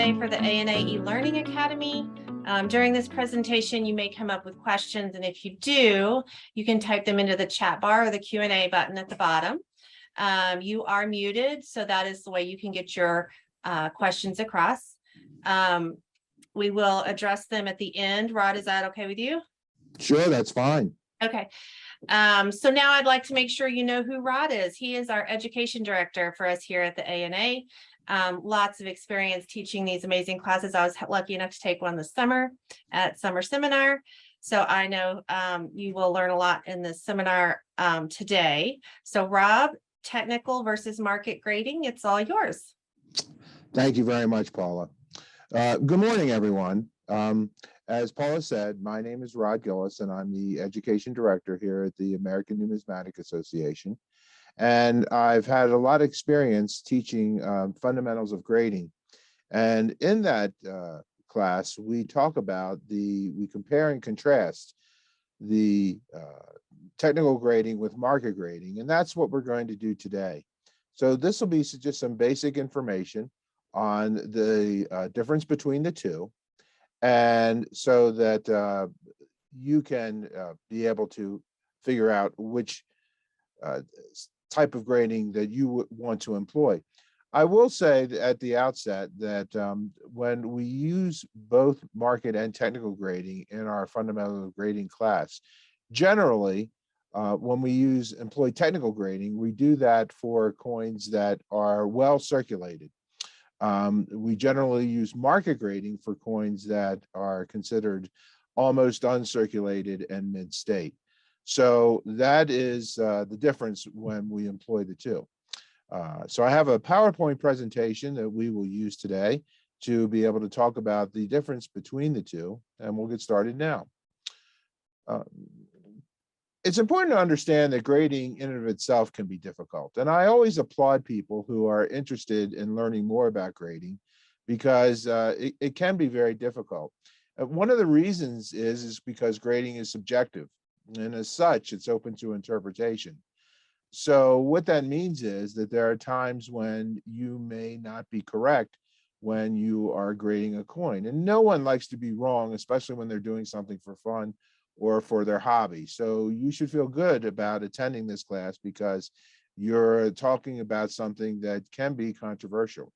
today for the ANA eLearning Academy. During this presentation, you may come up with questions, and if you do, you can type them into the chat bar or the Q&A button at the bottom. You are muted, so that is the way you can get your questions across. We will address them at the end. Rod, is that okay with you? Sure, that's fine. Okay. So now I'd like to make sure you know who Rod is. He is our education director for us here at the ANA. Lots of experience teaching these amazing classes. I was lucky enough to take one this summer at summer seminar. So I know you will learn a lot in this seminar today. So Rob, technical versus market grading, it's all yours. Thank you very much, Paula. Good morning, everyone. As Paula said, my name is Rod Gillis, and I'm the Education Director here at the American Numismatic Association. And I've had a lot of experience teaching fundamentals of grading. And in that class, we talk about we compare and contrast the technical grading with market grading. And that's what we're going to do today. So this will be just some basic information on the difference between the two. And so that you can be able to figure out which type of grading that you would want to employ. I will say at the outset that when we use both market and technical grading in our fundamental grading class, generally, when we employ technical grading, we do that for coins that are well circulated. We generally use market grading for coins that are considered almost uncirculated and mid-state. So that is the difference when we employ the two. So I have a PowerPoint presentation that we will use today to be able to talk about the difference between the two, and we'll get started now. It's important to understand that grading in and of itself can be difficult. And I always applaud people who are interested in learning more about grading because it can be very difficult. One of the reasons is because grading is subjective. And as such, it's open to interpretation. So what that means is that there are times when you may not be correct when you are grading a coin. And no one likes to be wrong, especially when they're doing something for fun or for their hobby. So you should feel good about attending this class because you're talking about something that can be controversial.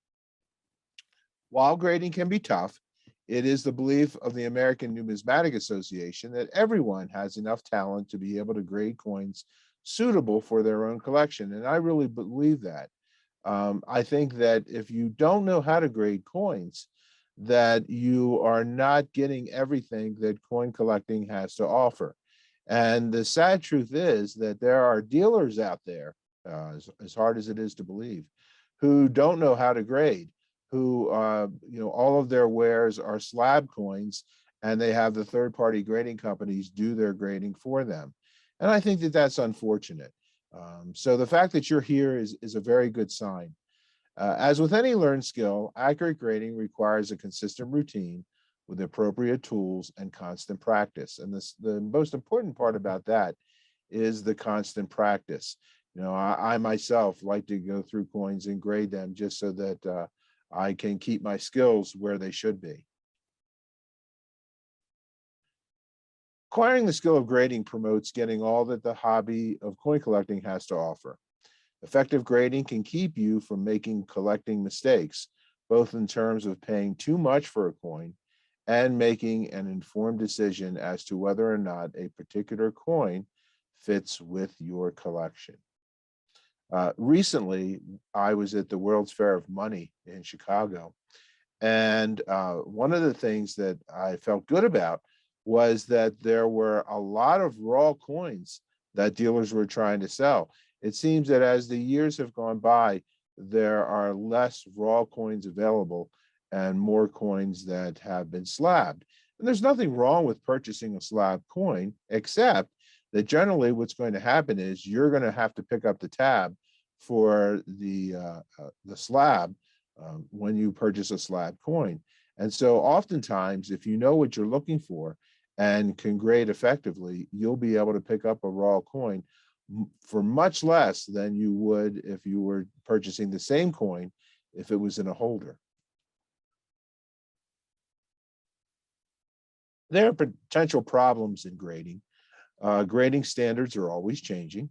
While grading can be tough, it is the belief of the American Numismatic Association that everyone has enough talent to be able to grade coins suitable for their own collection. And I really believe that. I think that if you don't know how to grade coins, that you are not getting everything that coin collecting has to offer. And the sad truth is that there are dealers out there, as hard as it is to believe, who don't know how to grade, who all of their wares are slab coins, and they have the third-party grading companies do their grading for them. And I think that that's unfortunate. So the fact that you're here is a very good sign. As with any learned skill, accurate grading requires a consistent routine with appropriate tools and constant practice. And the most important part about that is the constant practice. I myself like to go through coins and grade them just so that I can keep my skills where they should be. Acquiring the skill of grading promotes getting all that the hobby of coin collecting has to offer. Effective grading can keep you from making collecting mistakes, both in terms of paying too much for a coin and making an informed decision as to whether or not a particular coin fits with your collection. Recently, I was at the World's Fair of Money in Chicago, and one of the things that I felt good about was that there were a lot of raw coins that dealers were trying to sell. It seems that as the years have gone by, there are less raw coins available and more coins that have been slabbed. And there's nothing wrong with purchasing a slab coin, except that generally what's going to happen is you're going to have to pick up the tab for the slab when you purchase a slab coin. And so oftentimes, if you know what you're looking for and can grade effectively, you'll be able to pick up a raw coin for much less than you would if you were purchasing the same coin if it was in a holder. There are potential problems in grading. Grading standards are always changing.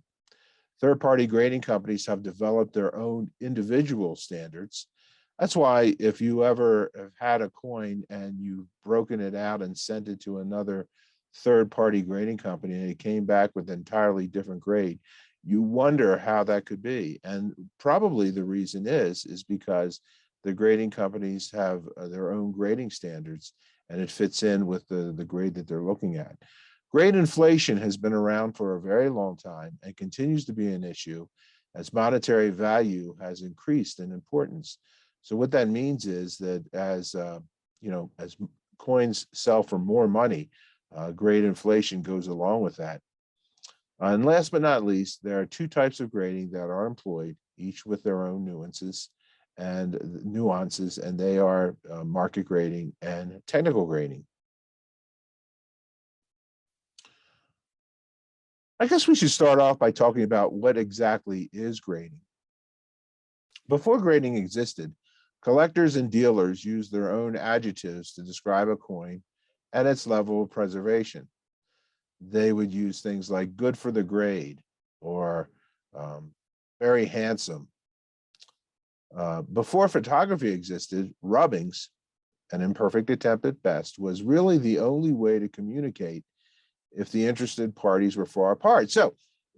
Third-party grading companies have developed their own individual standards. That's why if you ever have had a coin and you've broken it out and sent it to another third-party grading company and it came back with an entirely different grade, you wonder how that could be. And probably the reason is because the grading companies have their own grading standards and it fits in with the grade that they're looking at. Grade inflation has been around for a very long time and continues to be an issue as monetary value has increased in importance. So what that means is that as as coins sell for more money, grade inflation goes along with that. And last but not least, there are two types of grading that are employed, each with their own nuances, and they are market grading and technical grading. I guess we should start off by talking about what exactly is grading. Before grading existed, collectors and dealers used their own adjectives to describe a coin and its level of preservation. They would use things like good for the grade or very handsome. Before photography existed, rubbings, an imperfect attempt at best, was really the only way to communicate if the interested parties were far apart.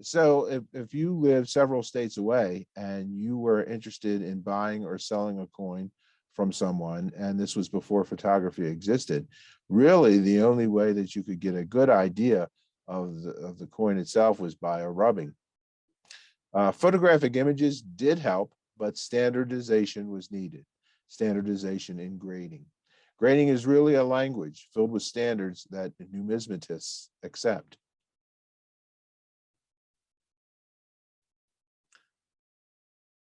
So if you live several states away and you were interested in buying or selling a coin from someone, and this was before photography existed, really the only way that you could get a good idea of the coin itself was by a rubbing. Photographic images did help, but standardization was needed, standardization in grading. Grading is really a language filled with standards that numismatists accept.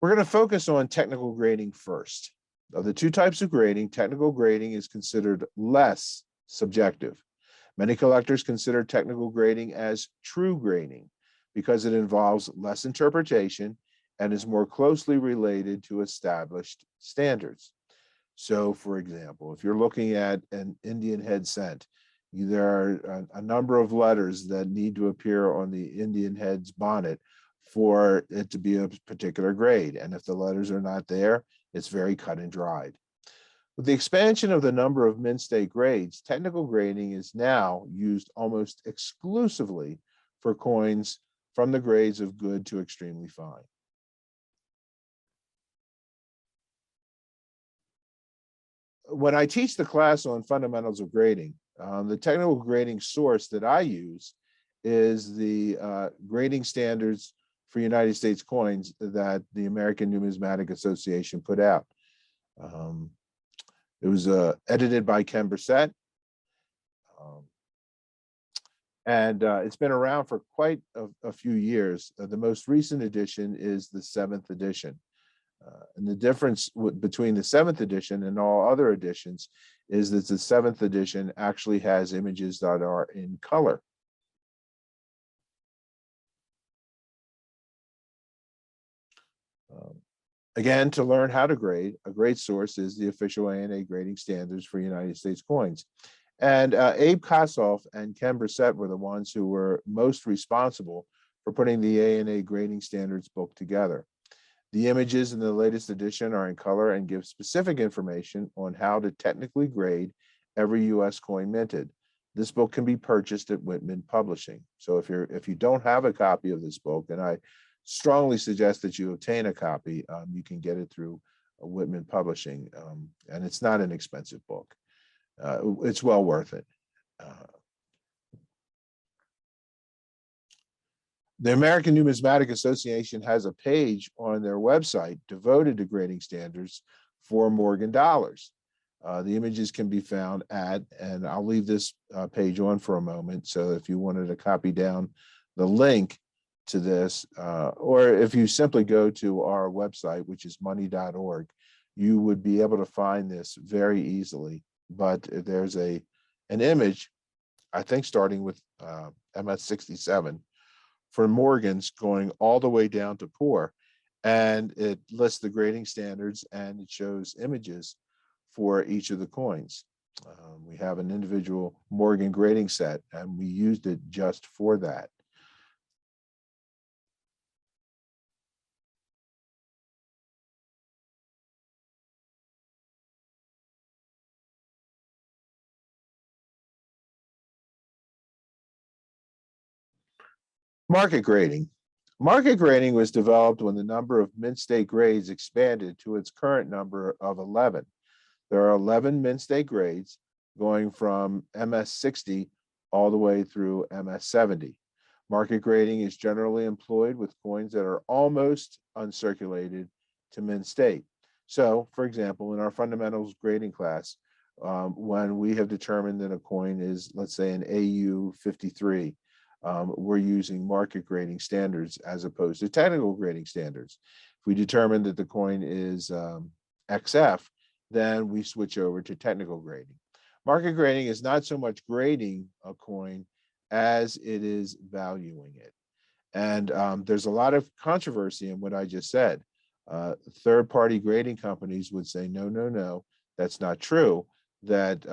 We're going to focus on technical grading first. Of the two types of grading, technical grading is considered less subjective. Many collectors consider technical grading as true grading because it involves less interpretation and is more closely related to established standards. So, for example, if you're looking at an Indian head cent, there are a number of letters that need to appear on the Indian head's bonnet for it to be a particular grade. And if the letters are not there, it's very cut and dried. With the expansion of the number of Mint State grades, technical grading is now used almost exclusively for coins from the grades of good to extremely fine. When I teach the class on fundamentals of grading, the technical grading source that I use is the grading standards for United States coins that the American Numismatic Association put out. It was edited by Ken Brissett, and it's been around for quite a few years. The most recent edition is the 7th edition. And the difference between the 7th edition and all other editions is that the 7th edition actually has images that are in color. Again, to learn how to grade, a great source is the official ANA grading standards for United States coins. And Abe Kossoff and Ken Brissett were the ones who were most responsible for putting the ANA grading standards book together. The images in the latest edition are in color and give specific information on how to technically grade every U.S. coin minted. This book can be purchased at Whitman Publishing. So if you don't have a copy of this book, and I strongly suggest that you obtain a copy, you can get it through Whitman Publishing, and it's not an expensive book. It's well worth it. The American Numismatic Association has a page on their website devoted to grading standards for Morgan dollars. The images can be found at, and I'll leave this page on for a moment, so if you wanted to copy down the link to this, or if you simply go to our website, which is money.org, you would be able to find this very easily. But there's an image, I think starting with MS-67, for Morgans going all the way down to poor, and it lists the grading standards and it shows images for each of the coins. We have an individual Morgan grading set, and we used it just for that. Market grading. Market grading was developed when the number of Mint State grades expanded to its current number of 11. There are 11 Mint State grades going from MS 60 all the way through MS 70. Market grading is generally employed with coins that are almost uncirculated to Mint State. So, for example, in our fundamentals grading class, when we have determined that a coin is, let's say, an AU 53, we're using market grading standards as opposed to technical grading standards. If we determine that the coin is XF, then we switch over to technical grading. Market grading is not so much grading a coin as it is valuing it. And there's a lot of controversy in what I just said. Third-party grading companies would say, no, no, no, that's not true, that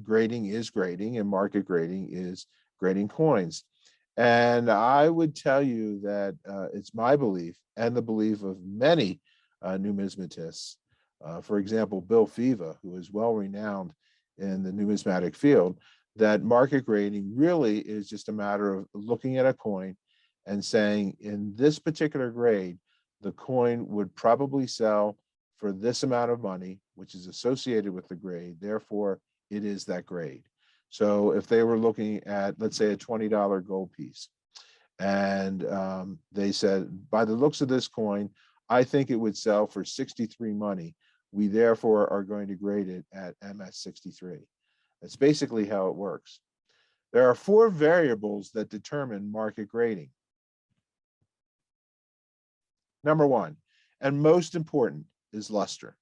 grading is grading and market grading is grading coins. And I would tell you that it's my belief and the belief of many numismatists. For example, Bill Fiva, who is well renowned in the numismatic field, that market grading really is just a matter of looking at a coin and saying, in this particular grade, the coin would probably sell for this amount of money, which is associated with the grade. Therefore, it is that grade. So if they were looking at, let's say, a $20 gold piece, and they said, by the looks of this coin, I think it would sell for 63 money. We therefore are going to grade it at MS 63. That's basically how it works. There are 4 variables that determine market grading. Number 1, and most important, is luster.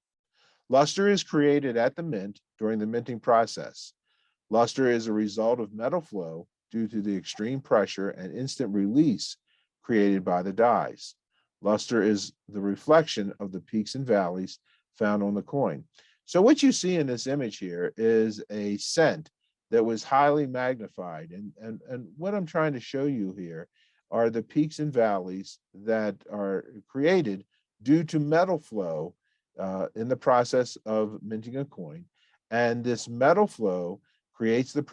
Luster is created at the mint during the minting process. Luster is a result of metal flow due to the extreme pressure and instant release created by the dies. Luster is the reflection of the peaks and valleys found on the coin. So what you see in this image here is a cent that was highly magnified. And what I'm trying to show you here are the peaks and valleys that are created due to metal flow in the process of minting a coin. And this metal flow creates the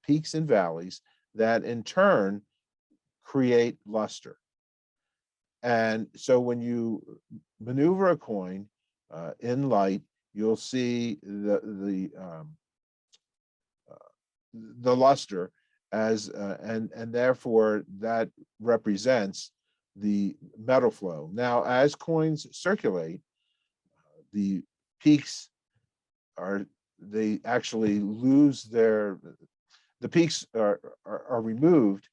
peaks and valleys that in turn create luster. And so when you maneuver a coin in light, you'll see the luster as and therefore that represents the metal flow. Now, as coins circulate, the peaks they actually lose the peaks are removed,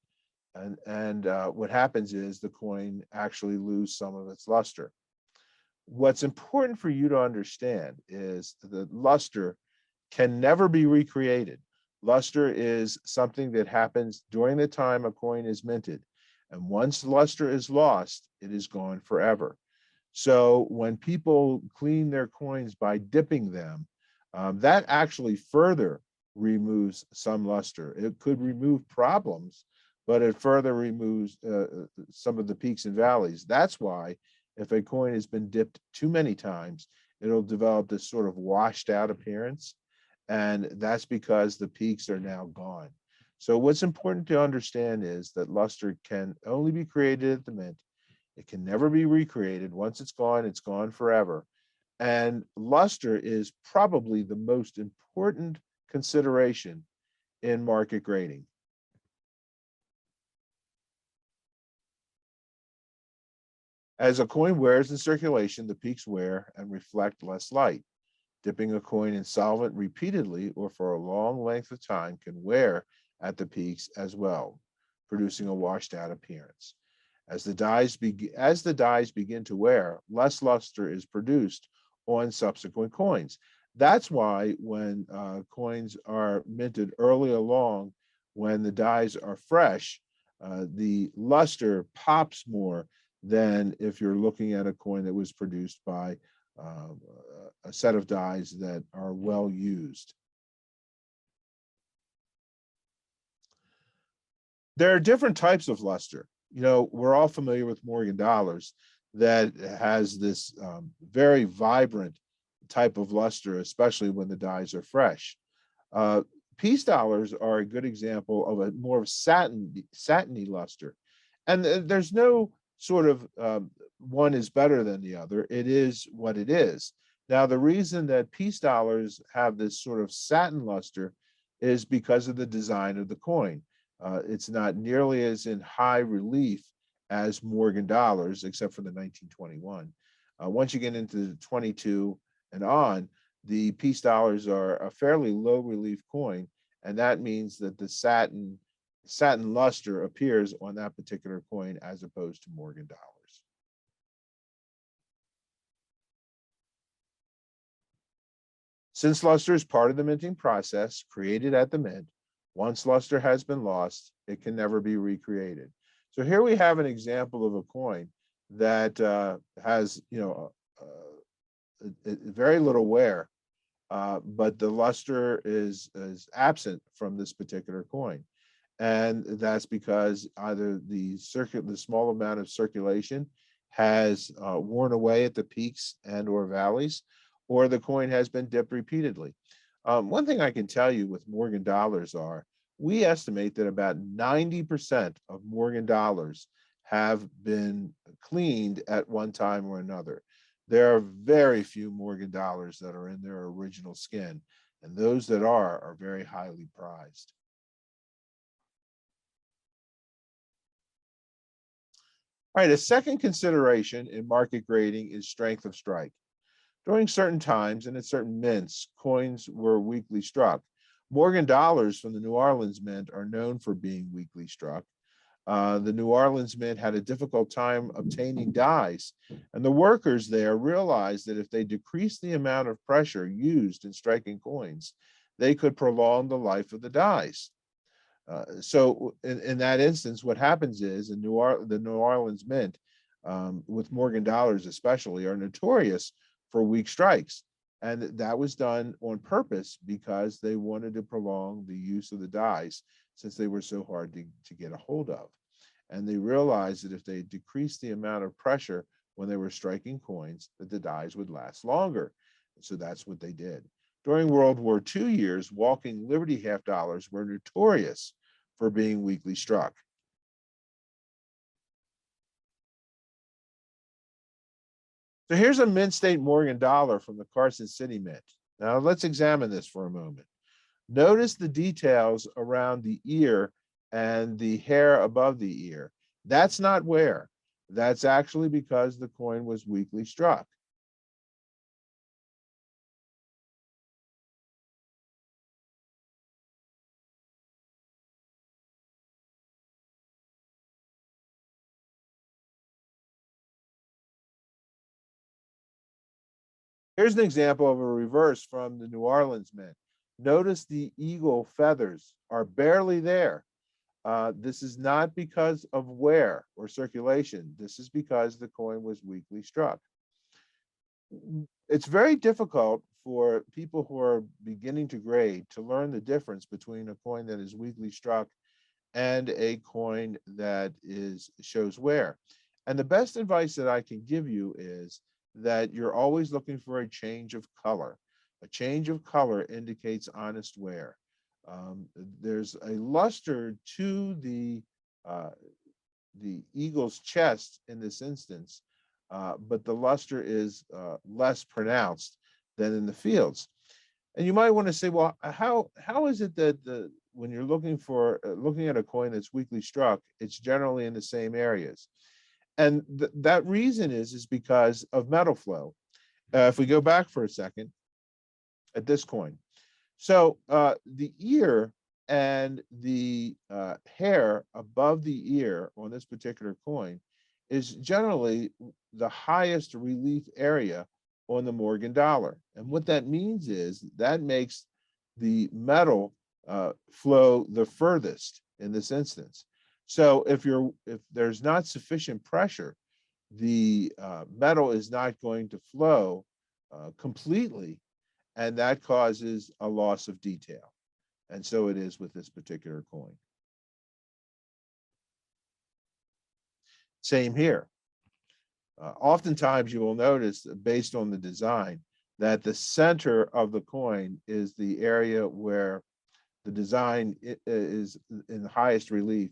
and what happens is the coin actually loses some of its luster. What's important for you to understand is that luster can never be recreated. Luster is something that happens during the time a coin is minted. And once luster is lost, it is gone forever. So when people clean their coins by dipping them, that actually further removes some luster. It could remove problems, but it further removes some of the peaks and valleys. That's why if a coin has been dipped too many times, it'll develop this sort of washed out appearance. And that's because the peaks are now gone. So what's important to understand is that luster can only be created at the mint. It can never be recreated. Once it's gone forever. And luster is probably the most important consideration in market grading. As a coin wears in circulation, the peaks wear and reflect less light. Dipping a coin in solvent repeatedly or for a long length of time can wear at the peaks as well, producing a washed out appearance. As the dies begin to wear, less luster is produced on subsequent coins. That's why when coins are minted early along, when the dies are fresh, the luster pops more than if you're looking at a coin that was produced by a set of dies that are well used. There are different types of luster. We're all familiar with Morgan dollars that has this very vibrant type of luster, especially when the dies are fresh. Peace dollars are a good example of a more of satiny luster. And there's no sort of one is better than the other. It is what it is. Now, the reason that peace dollars have this sort of satin luster is because of the design of the coin. It's not nearly as in high relief as Morgan dollars, except for the 1921. Once you get into the 22 and on, the peace dollars are a fairly low relief coin, and that means that the satin luster appears on that particular coin as opposed to Morgan dollars. Since luster is part of the minting process created at the mint, once luster has been lost, it can never be recreated. So here we have an example of a coin that has, very little wear, but the luster is absent from this particular coin. And that's because either the small amount of circulation has worn away at the peaks and or valleys, or the coin has been dipped repeatedly. One thing I can tell you with Morgan dollars we estimate that about 90% of Morgan dollars have been cleaned at one time or another. There are very few Morgan dollars that are in their original skin, and those that are very highly prized. All right, a second consideration in market grading is strength of strike. During certain times and at certain mints, coins were weakly struck. Morgan dollars from the New Orleans Mint are known for being weakly struck. The New Orleans Mint had a difficult time obtaining dies, and the workers there realized that if they decreased the amount of pressure used in striking coins, they could prolong the life of the dies. So in that instance, what happens is the New Orleans Mint, with Morgan dollars especially, are notorious for weak strikes. And that was done on purpose because they wanted to prolong the use of the dies since they were so hard to get a hold of. And they realized that if they decreased the amount of pressure when they were striking coins, that the dies would last longer. So that's what they did. During World War II years, walking Liberty half dollars were notorious for being weakly struck. So here's a mint state Morgan dollar from the Carson City Mint. Now let's examine this for a moment. Notice the details around the ear and the hair above the ear. That's not wear. That's actually because the coin was weakly struck. Here's an example of a reverse from the New Orleans Mint. Notice the eagle feathers are barely there. This is not because of wear or circulation. This is because the coin was weakly struck. It's very difficult for people who are beginning to grade to learn the difference between a coin that is weakly struck and a coin that shows wear. And the best advice that I can give you is that you're always looking for a change of color. A change of color indicates honest wear. There's a luster to the eagle's chest in this instance, but the luster is less pronounced than in the fields. And you might want to say, well, how is it that when you're looking at a coin that's weakly struck, it's generally in the same areas? And that reason is because of metal flow. If we go back for a second at this coin, so the ear and the hair above the ear on this particular coin is generally the highest relief area on the Morgan dollar. And what that means is that makes the metal flow the furthest in this instance. So if there's not sufficient pressure, the metal is not going to flow completely, and that causes a loss of detail. And so it is with this particular coin. Same here. Oftentimes you will notice, based on the design, that the center of the coin is the area where the design is in the highest relief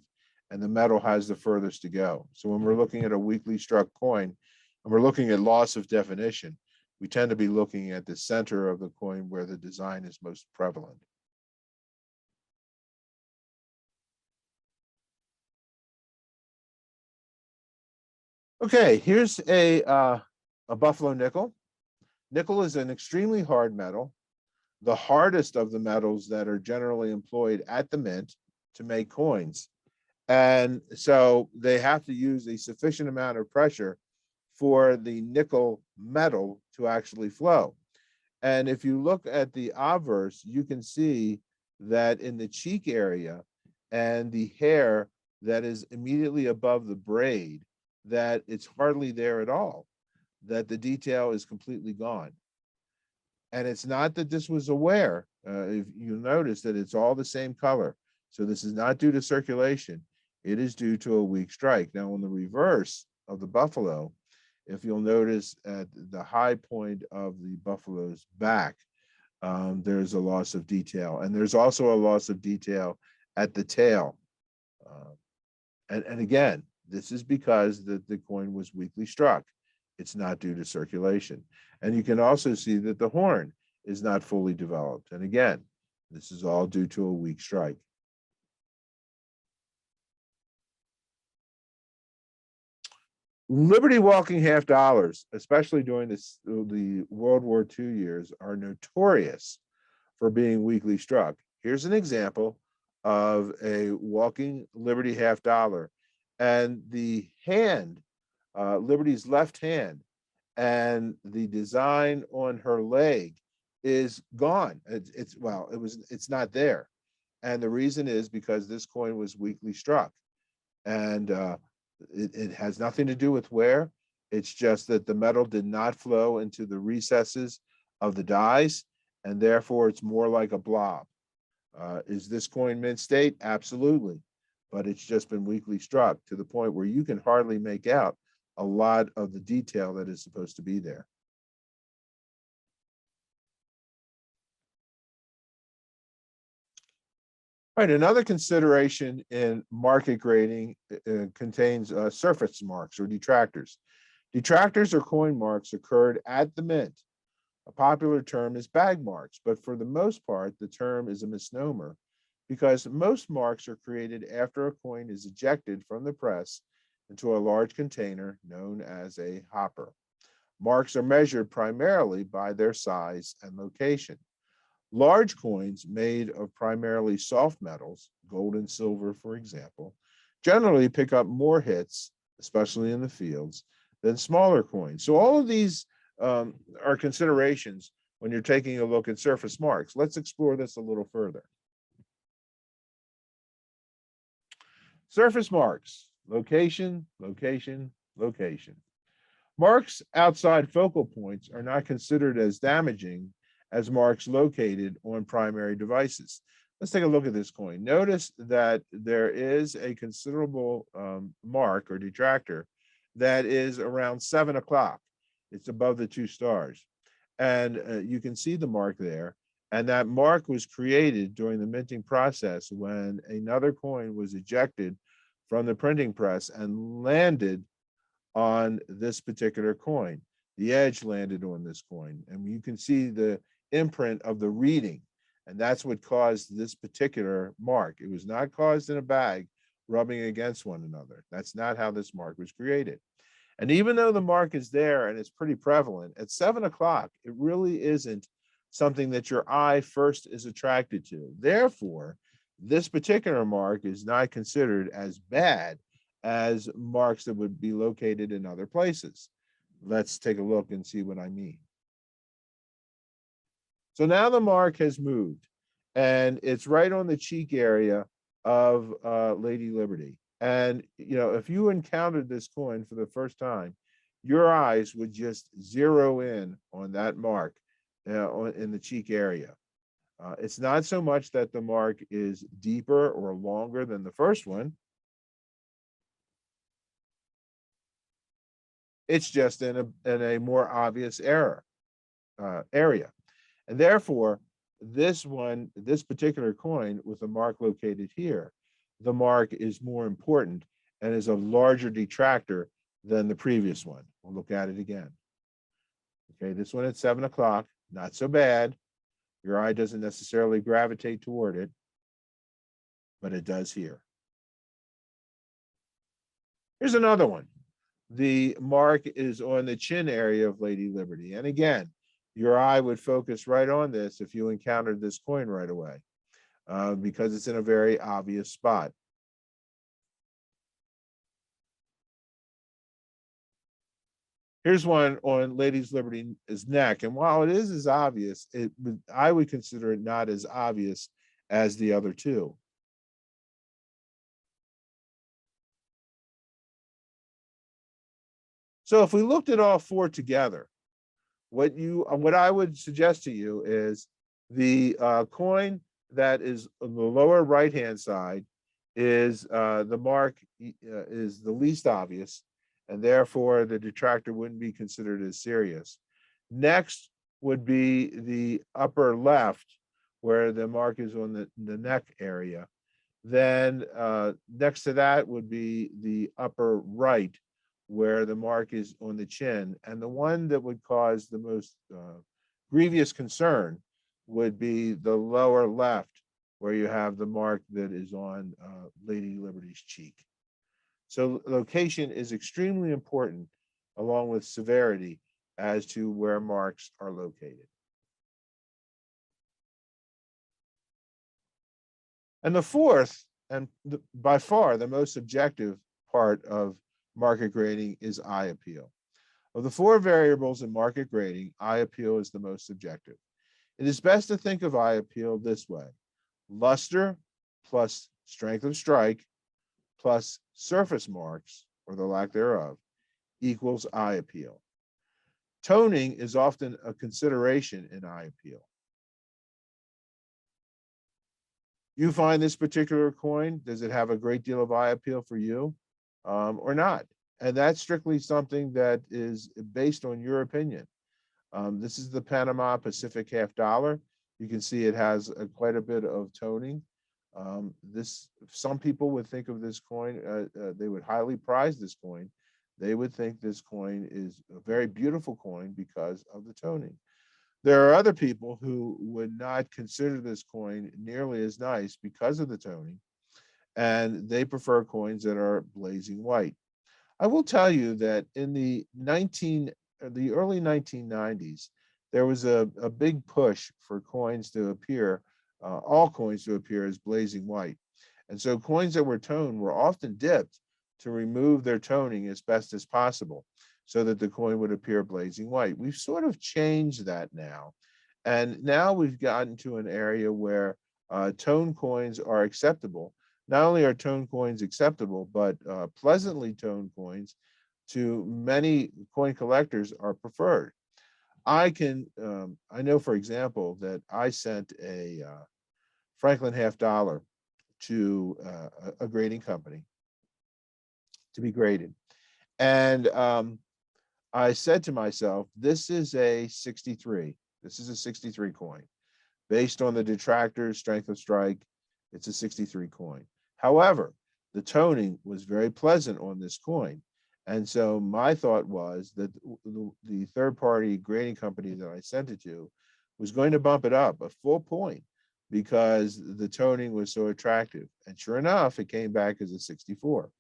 and the metal has the furthest to go. So when we're looking at a weakly struck coin and we're looking at loss of definition, we tend to be looking at the center of the coin where the design is most prevalent. Okay, here's a buffalo nickel. Nickel is an extremely hard metal, the hardest of the metals that are generally employed at the mint to make coins. And so they have to use a sufficient amount of pressure for the nickel metal to actually flow. And if you look at the obverse, you can see that in the cheek area and the hair that is immediately above the braid, that it's hardly there at all, that the detail is completely gone. And it's not that this was aware. If you notice that it's all the same color. So this is not due to circulation. It is due to a weak strike. Now, on the reverse of the buffalo, if you'll notice at the high point of the buffalo's back, there's a loss of detail. And there's also a loss of detail at the tail. And again, this is because the coin was weakly struck. It's not due to circulation. And you can also see that the horn is not fully developed. And again, this is all due to a weak strike. Liberty walking half dollars, especially during the World War II years, are notorious for being weakly struck. Here's an example of a walking Liberty half dollar. And the hand, Liberty's left hand, and the design on her leg is gone. It's not there. And the reason is because this coin was weakly struck. And it has nothing to do with wear. It's just that the metal did not flow into the recesses of the dies, and therefore it's more like a blob. Is this coin mint state? Absolutely. But it's just been weakly struck to the point where you can hardly make out a lot of the detail that is supposed to be there. All right, another consideration in market grading contains surface marks or detractors. Detractors or coin marks occurred at the mint. A popular term is bag marks, but for the most part, the term is a misnomer because most marks are created after a coin is ejected from the press into a large container known as a hopper. Marks are measured primarily by their size and location. Large coins made of primarily soft metals, gold and silver, for example, generally pick up more hits, especially in the fields, than smaller coins. So all of these are considerations when you're taking a look at surface marks. Let's explore this a little further. Surface marks, location, location, location. Marks outside focal points are not considered as damaging as marks located on primary devices. Let's take a look at this coin. Notice that there is a considerable mark or detractor that is around 7 o'clock. It's above the 2 stars. And you can see the mark there. And that mark was created during the minting process when another coin was ejected from the printing press and landed on this particular coin. The edge landed on this coin. And you can see the imprint of the reading. And that's what caused this particular mark. It was not caused in a bag rubbing against one another. That's not how this mark was created. And even though the mark is there and it's pretty prevalent, at 7 o'clock, it really isn't something that your eye first is attracted to. Therefore, this particular mark is not considered as bad as marks that would be located in other places. Let's take a look and see what I mean. So now the mark has moved and it's right on the cheek area of Lady Liberty. And, you know, if you encountered this coin for the first time, your eyes would just zero in on that mark in the cheek area. It's not so much that the mark is deeper or longer than the first one. It's just in a more obvious area. And therefore, this particular coin with a mark located here, the mark is more important and is a larger detractor than the previous one. We'll look at it again. Okay, this one at 7 o'clock, not so bad. Your eye doesn't necessarily gravitate toward it, but it does here. Here's another one. The mark is on the chin area of Lady Liberty. And again, your eye would focus right on this if you encountered this coin right away, because it's in a very obvious spot. Here's one on Lady Liberty's neck. And while it is as obvious, I would consider it not as obvious as the other two. So if we looked at all four together, what I would suggest to you is the coin that is on the lower right-hand side is the mark is the least obvious, and therefore the detractor wouldn't be considered as serious. Next would be the upper left, where the mark is on the neck area. Then next to that would be the upper right, where the mark is on the chin. And the one that would cause the most grievous concern would be the lower left, where you have the mark that is on Lady Liberty's cheek. So location is extremely important, along with severity, as to where marks are located. And the fourth, and by far the most subjective part of market grading, is eye appeal. Of the four variables in market grading, eye appeal is the most subjective. It is best to think of eye appeal this way: luster plus strength of strike plus surface marks, or the lack thereof, equals eye appeal. Toning is often a consideration in eye appeal. You find this particular coin, does it have a great deal of eye appeal for you, or not? And that's strictly something that is based on your opinion. This is the Panama Pacific half dollar. You can see it has quite a bit of toning. Some people would think of this coin, they would highly prize this coin. They would think this coin is a very beautiful coin because of the toning. There are other people who would not consider this coin nearly as nice because of the toning, and they prefer coins that are blazing white. I will tell you that in the early 1990s, there was a big push for coins to appear, all coins to appear as blazing white. And so coins that were toned were often dipped to remove their toning as best as possible, so that the coin would appear blazing white. We've sort of changed that now. And now we've gotten to an area where toned coins are acceptable. Not only are toned coins acceptable, but pleasantly toned coins to many coin collectors are preferred. I know, for example, that I sent a Franklin half dollar to a grading company to be graded. And I said to myself, this is a 63. This is a 63 coin. Based on the detractors, strength of strike, it's a 63 coin. However, the toning was very pleasant on this coin. And so my thought was that the third-party grading company that I sent it to was going to bump it up a full point because the toning was so attractive. And sure enough, it came back as a 64.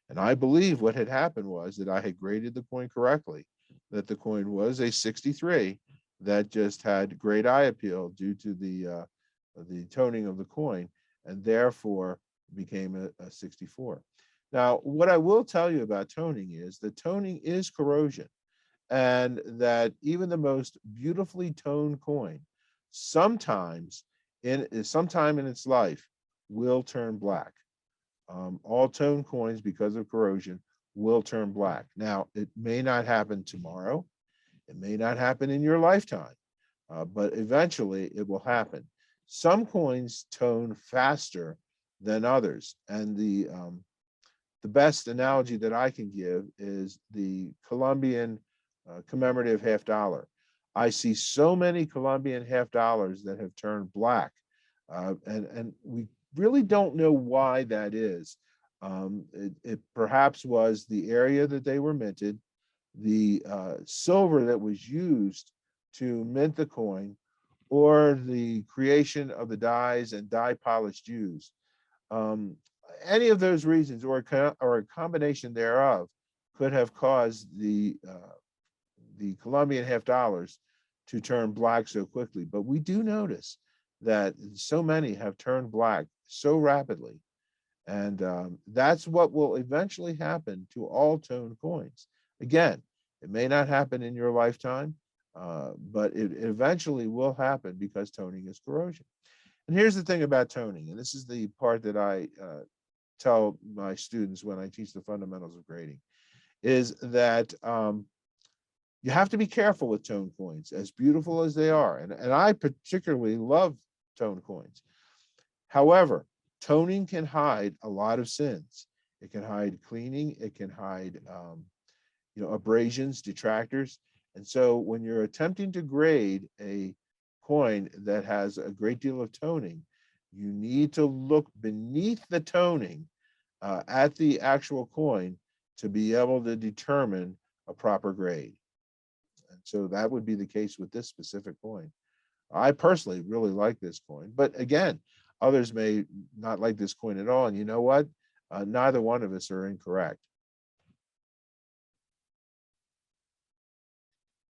And I believe what had happened was that I had graded the coin correctly, that the coin was a 63 that just had great eye appeal due to the toning of the coin, and therefore became a 64. Now, what I will tell you about toning is that toning is corrosion, and that even the most beautifully toned coin sometime in its life will turn black. All toned coins, because of corrosion, will turn black. Now, it may not happen tomorrow. It may not happen in your lifetime, but eventually it will happen. Some coins tone faster than others, and the the best analogy that I can give is the Colombian commemorative half dollar. I see so many Colombian half dollars that have turned black, and we really don't know why that is. It perhaps was the area that they were minted, the silver that was used to mint the coin, or the creation of the dies and die polished used. Any of those reasons, or a combination thereof, could have caused the Colombian half dollars to turn black so quickly. But we do notice that so many have turned black so rapidly, and that's what will eventually happen to all tone coins. Again, it may not happen in your lifetime, but it eventually will happen because toning is corrosion. And here's the thing about toning, and this is the part that I tell my students when I teach the fundamentals of grading, is that you have to be careful with tone coins, as beautiful as they are. And I particularly love tone coins. However, toning can hide a lot of sins. It can hide cleaning. It can hide abrasions, detractors. And so when you're attempting to grade a coin that has a great deal of toning, you need to look beneath the toning at the actual coin to be able to determine a proper grade. And so that would be the case with this specific coin. I personally really like this coin, but again, others may not like this coin at all. And you know what? Neither one of us are incorrect.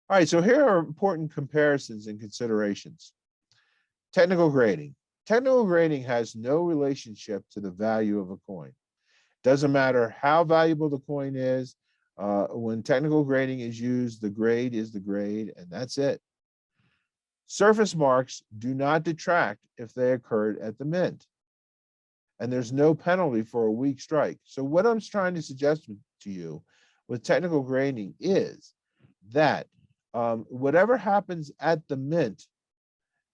All right, so here are important comparisons and considerations. Technical grading. Technical grading has no relationship to the value of a coin. Doesn't matter how valuable the coin is. When technical grading is used, the grade is the grade, and that's it. Surface marks do not detract if they occurred at the mint, and there's no penalty for a weak strike. So what I'm trying to suggest to you with technical grading is that whatever happens at the mint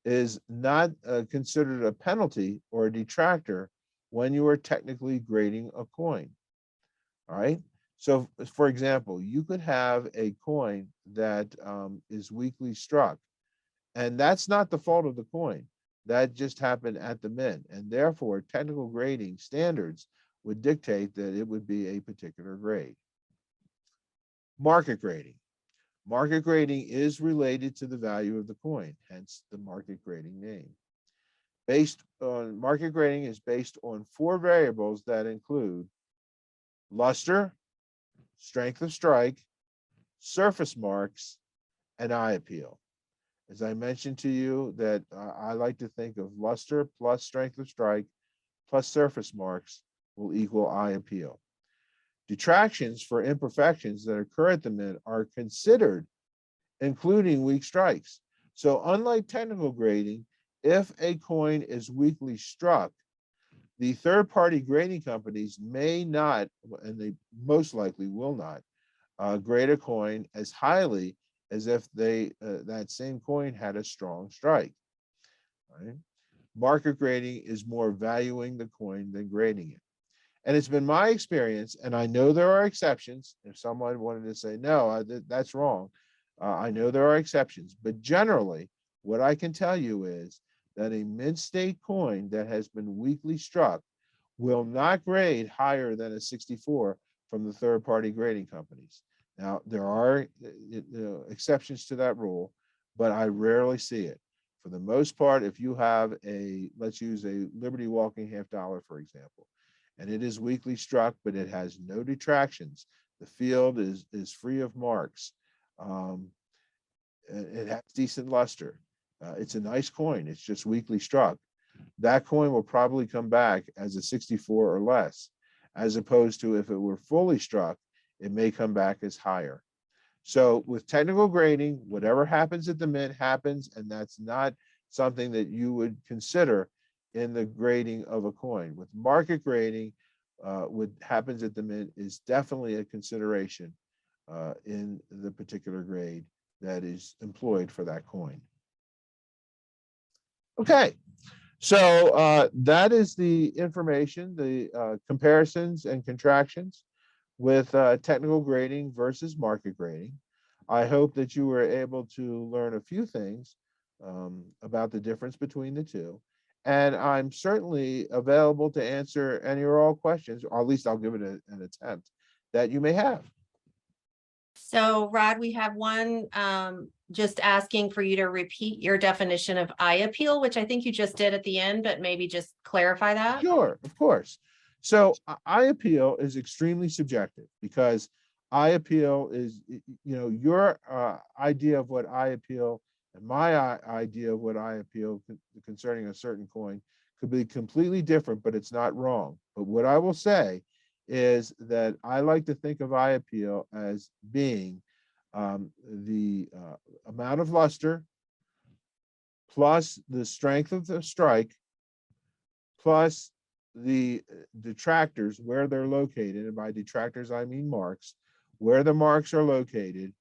is not considered a penalty or a detractor when you are technically grading a coin. All right. So, for example, you could have a coin that is weakly struck, and that's not the fault of the coin. That just happened at the mint, and therefore technical grading standards would dictate that it would be a particular grade. Market grading. Market grading is related to the value of the coin, hence the market grading name. Market grading is based on 4 variables that include luster, strength of strike, surface marks, and eye appeal. As I mentioned to you, that I like to think of luster plus strength of strike plus surface marks will equal eye appeal. Detractions for imperfections that occur at the mint are considered, including weak strikes. So unlike technical grading, if a coin is weakly struck, the third-party grading companies may not, and they most likely will not, grade a coin as highly as if that same coin had a strong strike. Right? Market grading is more valuing the coin than grading it. And it's been my experience, and I know there are exceptions. If someone wanted to say, no, that's wrong, I know there are exceptions. But generally, what I can tell you is that a mint state coin that has been weakly struck will not grade higher than a 64 from the third-party grading companies. Now, there are exceptions to that rule, but I rarely see it. For the most part, if you have let's use a Liberty Walking half dollar, for example, and it is weakly struck, but it has no detractions. The field is free of marks. It has decent luster. It's a nice coin. It's just weakly struck. That coin will probably come back as a 64 or less, as opposed to if it were fully struck, it may come back as higher. So with technical grading, whatever happens at the mint happens, and that's not something that you would consider in the grading of a coin. With market grading, what happens at the mint is definitely a consideration in the particular grade that is employed for that coin. Okay, So that is the information, the comparisons and contractions with technical grading versus market grading. I hope that you were able to learn a few things about the difference between the two. And I'm certainly available to answer any or all questions, or at least I'll give it an attempt that you may have. So Rod, we have one just asking for you to repeat your definition of eye appeal, which I think you just did at the end, but maybe just clarify that. Sure, of course. So eye appeal is extremely subjective because eye appeal is, your idea of what eye appeal and my idea of what eye appeal concerning a certain coin could be completely different, but it's not wrong. But what I will say is that I like to think of eye appeal as being the amount of luster plus the strength of the strike plus the detractors, where they're located, and by detractors I mean marks, where the marks are located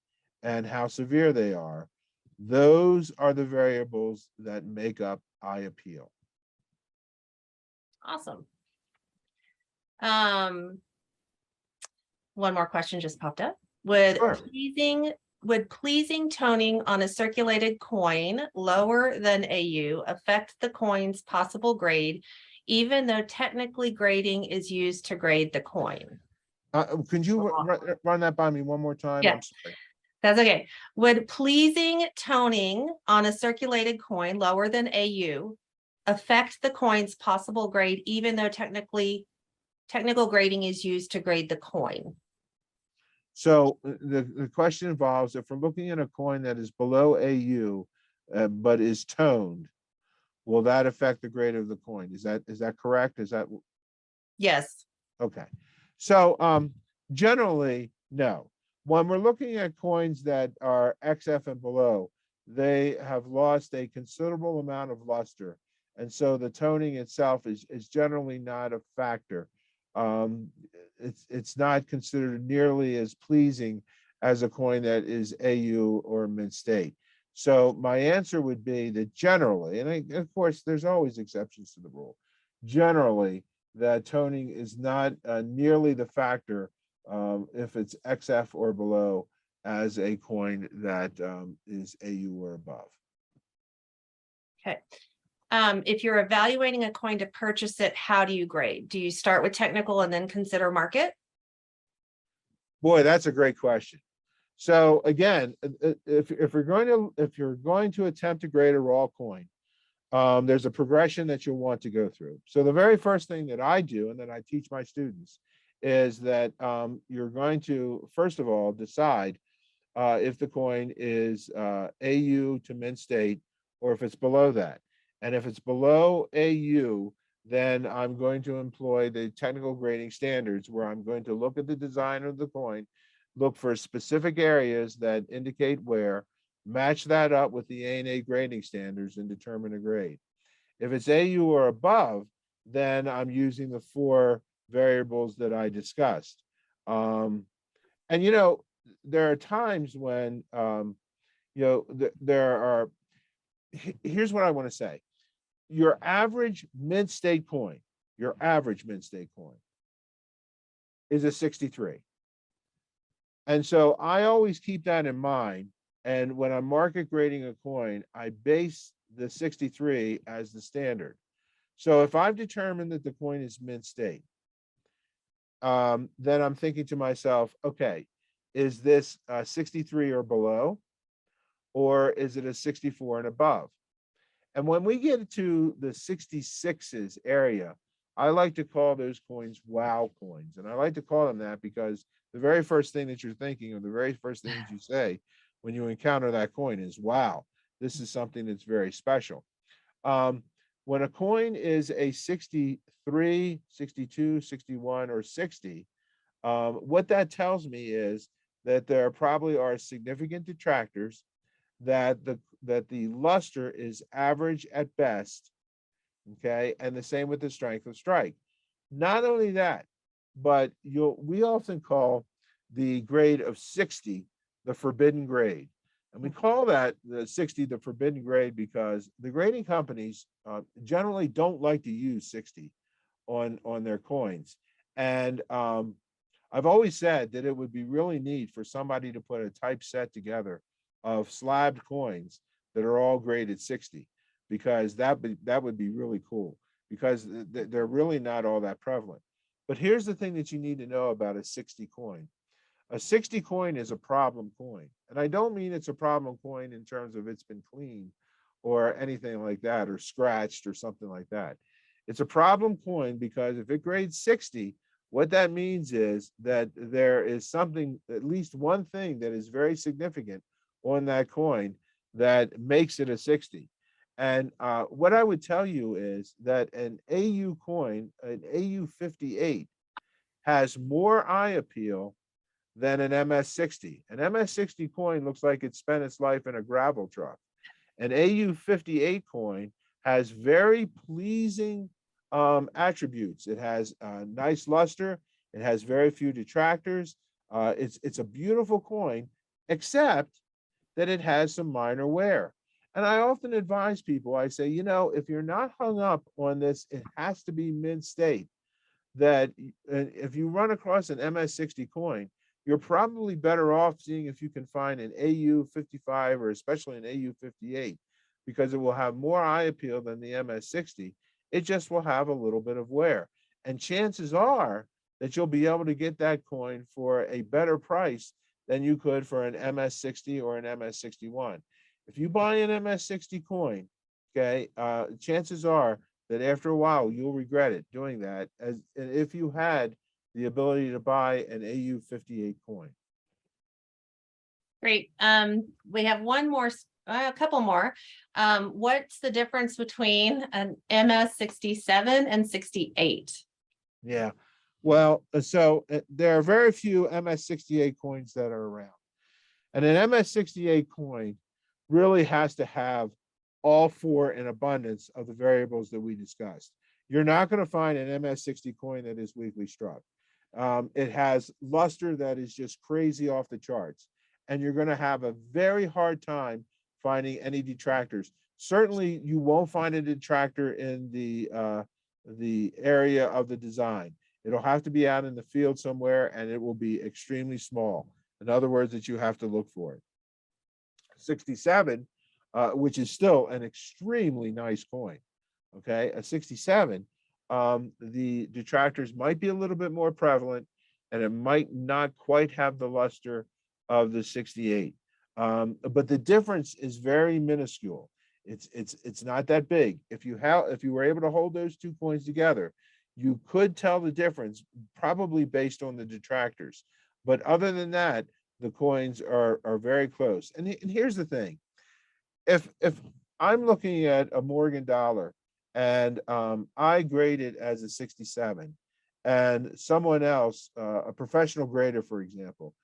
and how severe they are. Those are the variables that make up eye appeal. Awesome. One more question just popped up. Sure. Would pleasing toning on a circulated coin lower than AU affect the coin's possible grade, even though technically grading is used to grade the coin? Could you run that by me one more time? Yeah. I'm sorry. That's okay. Would pleasing toning on a circulated coin lower than AU affect the coin's possible grade, even though technical grading is used to grade the coin? So the question involves, if we're looking at a coin that is below AU, but is toned, will that affect the grade of the coin? Is that correct? Is that? Yes. Okay. So generally, no. When we're looking at coins that are XF and below, they have lost a considerable amount of luster. And so the toning itself is generally not a factor. It's not considered nearly as pleasing as a coin that is AU or mint state. So my answer would be that generally, and of course there's always exceptions to the rule, generally that toning is not nearly the factor if it's XF or below as a coin that is AU or above. Okay. If you're evaluating a coin to purchase it, how do you grade? Do you start with technical and then consider market? Boy, that's a great question. So again, if you're going to attempt to grade a raw coin, there's a progression that you'll want to go through. So the very first thing that I do and that I teach my students is that you're going to, first of all, decide if the coin is AU to mint state or if it's below that. And if it's below AU, then I'm going to employ the technical grading standards where I'm going to look at the design of the coin, look for specific areas that indicate where, match that up with the ANA grading standards and determine a grade. If it's AU or above, then I'm using the 4 variables that I discussed. And there are times when there are, here's what I want to say. Your average mint state coin is a 63. And so I always keep that in mind. And when I'm market grading a coin, I base the 63 as the standard. So if I've determined that the coin is mint state, then I'm thinking to myself, okay, is this 63 or below, or is it a 64 and above? And when we get to the 66s area, I like to call those coins wow coins. And I like to call them that because the very first thing that you're thinking, or the very first thing that you say when you encounter that coin is, wow, this is something that's very special. When a coin is a 63, 62, 61, or 60, what that tells me is that there probably are significant detractors, that the luster is average at best, okay, and the same with the strength of strike. Not only that, but we often call the grade of 60 the forbidden grade. And we call that the 60 the forbidden grade because the grading companies generally don't like to use 60 on their coins. And I've always said that it would be really neat for somebody to put a typeset together of slabbed coins that are all graded 60, because that would be really cool, because they're really not all that prevalent. But here's the thing that you need to know about a 60 coin. A 60 coin is a problem coin. And I don't mean it's a problem coin in terms of it's been cleaned or anything like that, or scratched or something like that. It's a problem coin because if it grades 60, what that means is that there is something, at least one thing that is very significant on that coin that makes it a 60. And what I would tell you is that an AU coin, an AU 58, has more eye appeal than an MS60. An MS60 coin looks like it spent its life in a gravel truck. An AU 58 coin has very pleasing attributes. It has nice luster. It has very few detractors. It's a beautiful coin, except that it has some minor wear. And I often advise people, I say, if you're not hung up on this, it has to be mint state, that if you run across an MS60 coin, you're probably better off seeing if you can find an AU 55 or especially an AU 58, because it will have more eye appeal than the MS60. It just will have a little bit of wear. And chances are that you'll be able to get that coin for a better price than you could for an MS60 or an MS61. If you buy an MS60 coin, okay, chances are that after a while you'll regret it doing that, as if you had the ability to buy an AU 58 coin. Great. We have one more, a couple more. What's the difference between an MS 67 and 68? Yeah, well, so there are very few MS 68 coins that are around. And an MS 68 coin really has to have all four in abundance of the variables that we discussed. You're not going to find an MS 60 coin that is weakly struck. It has luster that is just crazy off the charts. And you're going to have a very hard time finding any detractors. Certainly, you won't find a detractor in the area of the design. It'll have to be out in the field somewhere, and it will be extremely small. In other words, that you have to look for it. 67, which is still an extremely nice coin. Okay, a 67, the detractors might be a little bit more prevalent, and it might not quite have the luster of the 68. But the difference is very minuscule. It's not that big. If you were able to hold those two coins together, you could tell the difference probably based on the detractors. But other than that, the coins are very close. And here's the thing: if I'm looking at a Morgan dollar and I grade it as a 67, and someone else, a professional grader, for example,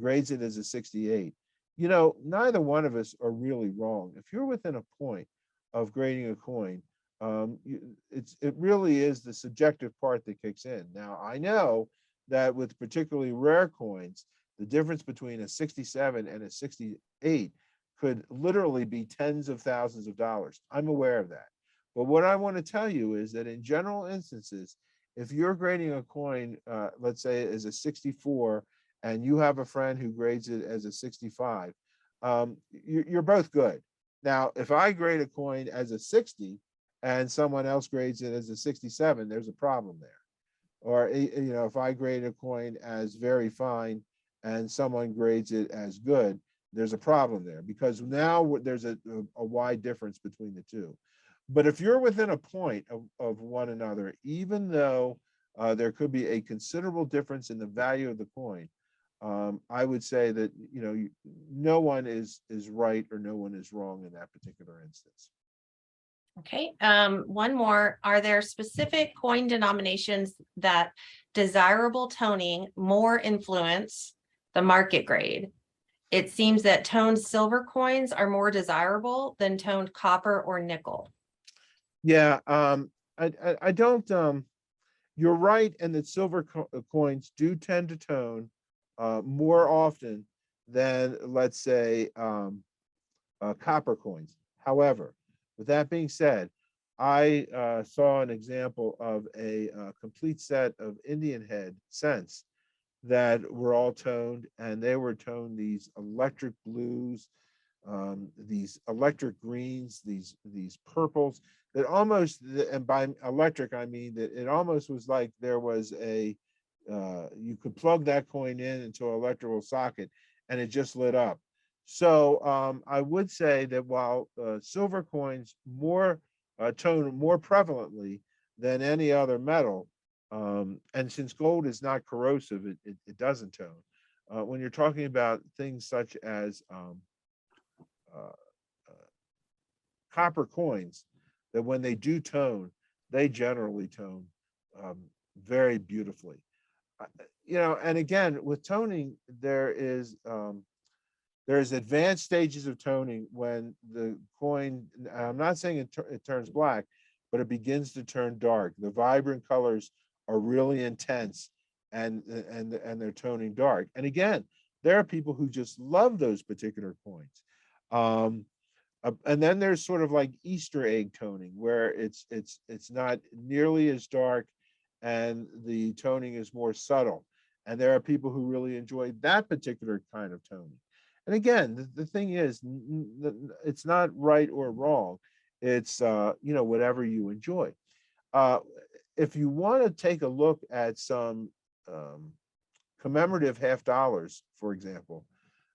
grades it as a 68, neither one of us are really wrong. If you're within a point of grading a coin, it really is the subjective part that kicks in. Now, I know that with particularly rare coins, the difference between a 67 and a 68 could literally be tens of thousands of dollars. I'm aware of that. But what I want to tell you is that in general instances, if you're grading a coin, let's say as a 64, and you have a friend who grades it as a 65, you're both good. Now, if I grade a coin as a 60 and someone else grades it as a 67, there's a problem there. Or, if I grade a coin as very fine and someone grades it as good, there's a problem there, because now there's a wide difference between the two. But if you're within a point of one another, even though there could be a considerable difference in the value of the coin, I would say that no one is right or no one is wrong in that particular instance. Okay, one more. Are there specific coin denominations that desirable toning more influence the market grade? It seems that toned silver coins are more desirable than toned copper or nickel. Yeah, I don't. You're right, and that silver coins do tend to tone more often than, let's say, copper coins. However, with that being said, I saw an example of a complete set of Indian head cents that were all toned, and they were toned these electric blues, these electric greens, these purples that almost, and by electric I mean that it almost was like there was a you could plug that coin in into an electrical socket and it just lit up. So I would say that while silver coins more tone more prevalently than any other metal, and since gold is not corrosive, it doesn't tone. When you're talking about things such as uh, copper coins, that when they do tone, they generally tone um, very beautifully. And again, with toning, there's advanced stages of toning when the coin, I'm not saying it turns black, but it begins to turn dark. The vibrant colors are really intense, and they're toning dark. And again, there are people who just love those particular coins. And then there's sort of like Easter egg toning, where it's not nearly as dark, and the toning is more subtle. And there are people who really enjoy that particular kind of toning. And again, the thing is, it's not right or wrong. It's whatever you enjoy. Uh, if you want to take a look at some commemorative half dollars, for example,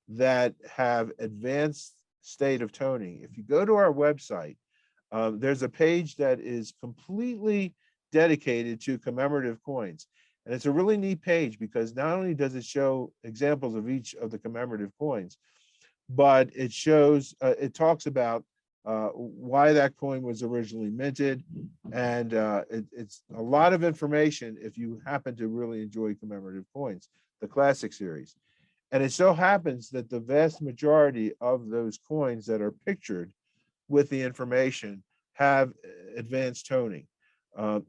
that have advanced state of toning, if you go to our website, there's a page that is completely dedicated to commemorative coins. And it's a really neat page because not only does it show examples of each of the commemorative coins, but it talks about why that coin was originally minted. And it's a lot of information if you happen to really enjoy commemorative coins, the classic series. And it so happens that the vast majority of those coins that are pictured with the information have advanced toning.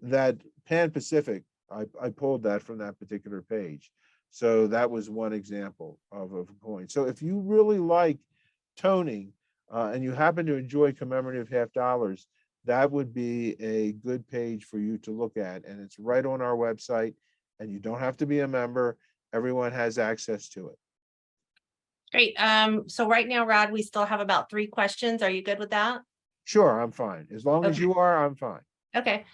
That Pan Pacific, I pulled that from that particular page. So that was one example of a coin. So if you really like toning and you happen to enjoy commemorative half dollars, that would be a good page for you to look at. And it's right on our website, and you don't have to be a member. Everyone has access to it. Great. So right now, Rod, we still have about 3 questions. Are you good with that? Sure, I'm fine. As long as Okay. you are, I'm fine. Okay.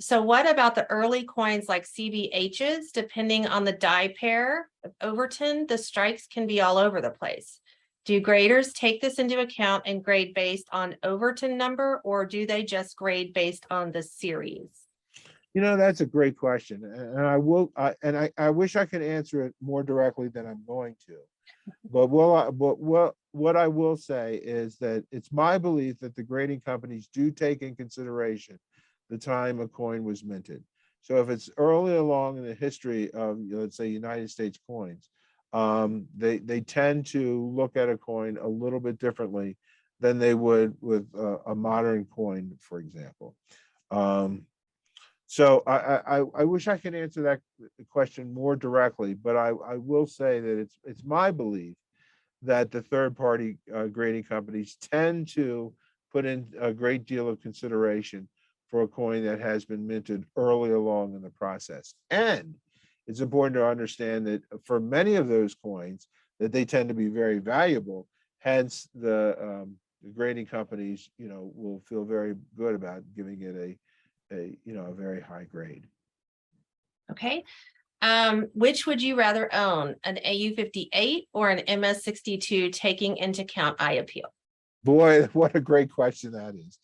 So what about the early coins like CBHs? Depending on the die pair of Overton, the strikes can be all over the place. Do graders take this into account and grade based on Overton number, or do they just grade based on the series? That's a great question, and I wish I could answer it more directly than I'm going to. But what I will say is that it's my belief that the grading companies do take in consideration the time a coin was minted. So if it's early along in the history of, let's say, United States coins, they tend to look at a coin a little bit differently than they would with a modern coin, for example. So I wish I could answer that question more directly, but I will say that it's my belief that the third-party grading companies tend to put in a great deal of consideration for a coin that has been minted early along in the process. And it's important to understand that for many of those coins, that they tend to be very valuable. Hence, the grading companies, will feel very good about giving it a very high grade. Okay. Which would you rather own, an AU-58 or an MS-62, taking into account eye appeal? Boy, what a great question that is.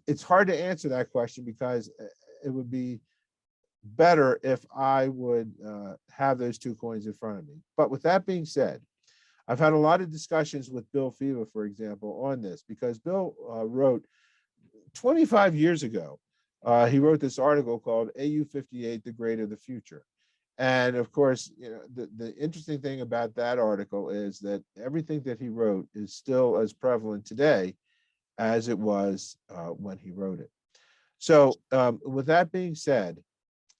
It's hard to answer that question because it would be better if I would have those 2 coins in front of me. But with that being said, I've had a lot of discussions with Bill Fiva, for example, on this, because Bill wrote 25 years ago, he wrote this article called AU-58, the Grade of the Future. And of course, the interesting thing about that article is that everything that he wrote is still as prevalent today as it was when he wrote it. So with that being said,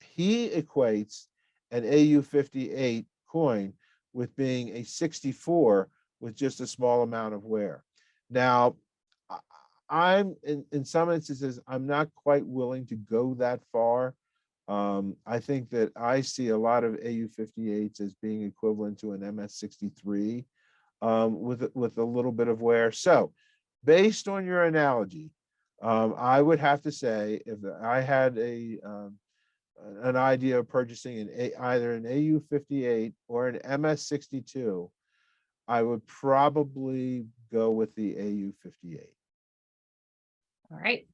he equates an AU58 coin with being a 64 with just a small amount of wear. Now, I'm in some instances, I'm not quite willing to go that far. I think that I see a lot of AU58s as being equivalent to an MS63 with a little bit of wear. So based on your analogy, I would have to say if I had an idea of purchasing either an AU58 or an MS62, I would probably go with the AU58. All right.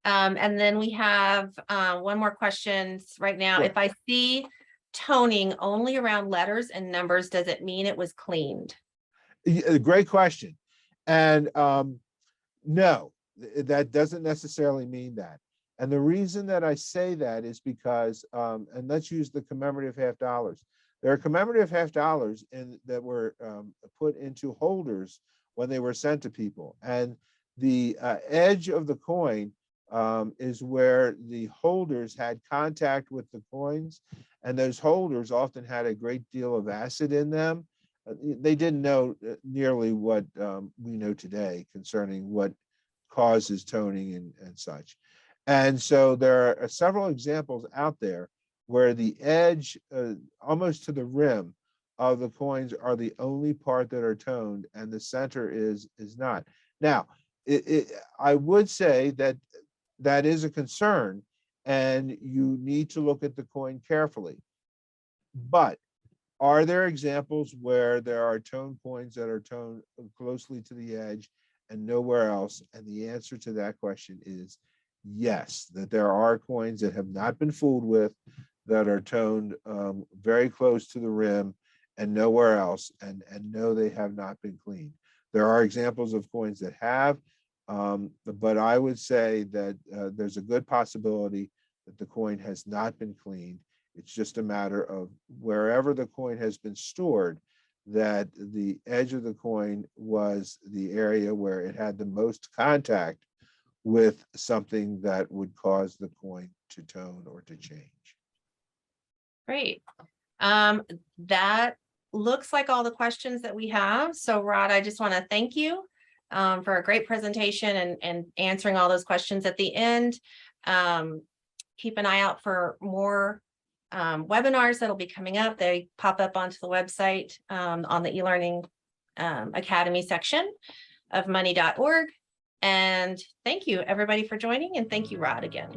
And then we have one more question right now. Sure. If I see toning only around letters and numbers, does it mean it was cleaned? Great question. And no, that doesn't necessarily mean that. And the reason that I say that is because, and let's use the commemorative half dollars. There are commemorative half dollars that were put into holders when they were sent to people. And the edge of the coin is where the holders had contact with the coins. And those holders often had a great deal of acid in them. They didn't know nearly what we know today concerning what causes toning and such. And so there are several examples out there where the edge almost to the rim of the coins are the only part that are toned and the center is not. Now, I would say that that is a concern and you need to look at the coin carefully. But are there examples where there are toned coins that are toned closely to the edge and nowhere else? And the answer to that question is yes, that there are coins that have not been fooled with that are toned very close to the rim and nowhere else, and no, they have not been cleaned. There are examples of coins that have, but I would say that there's a good possibility that the coin has not been cleaned. It's just a matter of wherever the coin has been stored, that the edge of the coin was the area where it had the most contact with something that would cause the coin to tone or to change. Great. That looks like all the questions that we have. So Rod, I just want to thank you for a great presentation and answering all those questions at the end. Keep an eye out for more webinars that'll be coming up. They pop up onto the website on the eLearning Academy section of money.org. And thank you everybody for joining, and thank you, Rod, again.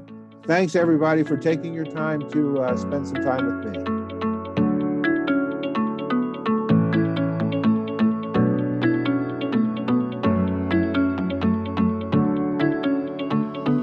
Thanks everybody for taking your time to spend some time with me.